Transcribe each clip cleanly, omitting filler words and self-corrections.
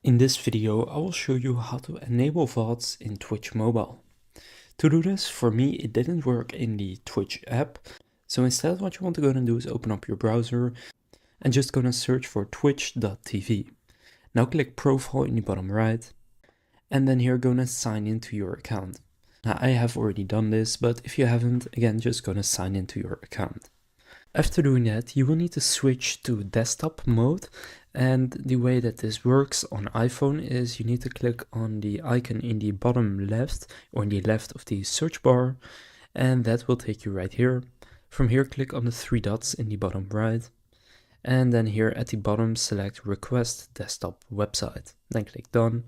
In this video, I will show you how to enable VODs in Twitch Mobile. To do this, for me, it didn't work in the Twitch app. So instead, what you want to go and do is open up your browser and just go and search for twitch.tv. Now click profile in the bottom right, and then here go and sign into your account. Now I have already done this, but if you haven't, again, just go and sign into your account. After doing that, you will need to switch to desktop mode, and the way that this works on iPhone is you need to click on the icon in the bottom left or in the left of the search bar, and that will take you right here. From here, click on the three dots in the bottom right, and then here at the bottom select request desktop website, then click done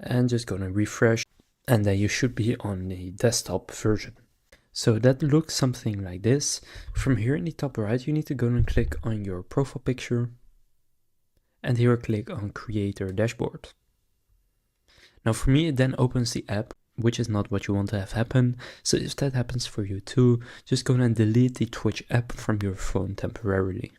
and just gonna refresh, and then you should be on the desktop version. So that looks something like this. From here in the top right, you need to go and click on your profile picture, and here click on Creator Dashboard. Now for me, it then opens the app, which is not what you want to have happen. So if that happens for you too, just go and delete the Twitch app from your phone temporarily.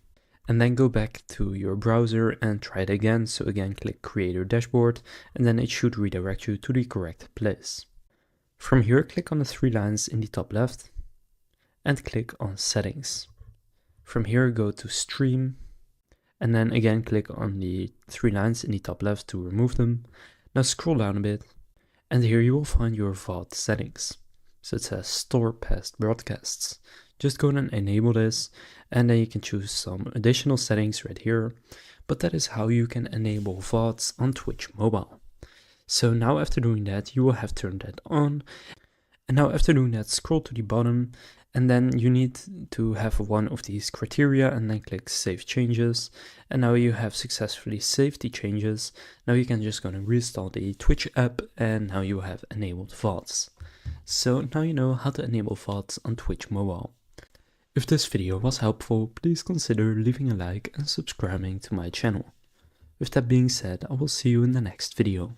And then go back to your browser and try it again. So again, click Creator Dashboard, and then it should redirect you to the correct place. From here, click on the three lines in the top left and click on Settings. From here, go to Stream, and then again click on the three lines in the top left to remove them. Now scroll down a bit, and here you will find your VOD settings. So it says Store Past Broadcasts. Just go and enable this, and then you can choose some additional settings right here. But that is how you can enable VODs on Twitch Mobile. So now after doing that, you will have turned that on. And now after doing that, scroll to the bottom, and then you need to have one of these criteria, and then click Save Changes. And now you have successfully saved the changes. Now you can just go and reinstall the Twitch app, and now you have enabled VODs. So now you know how to enable VODs on Twitch Mobile. If this video was helpful, please consider leaving a like and subscribing to my channel. With that being said, I will see you in the next video.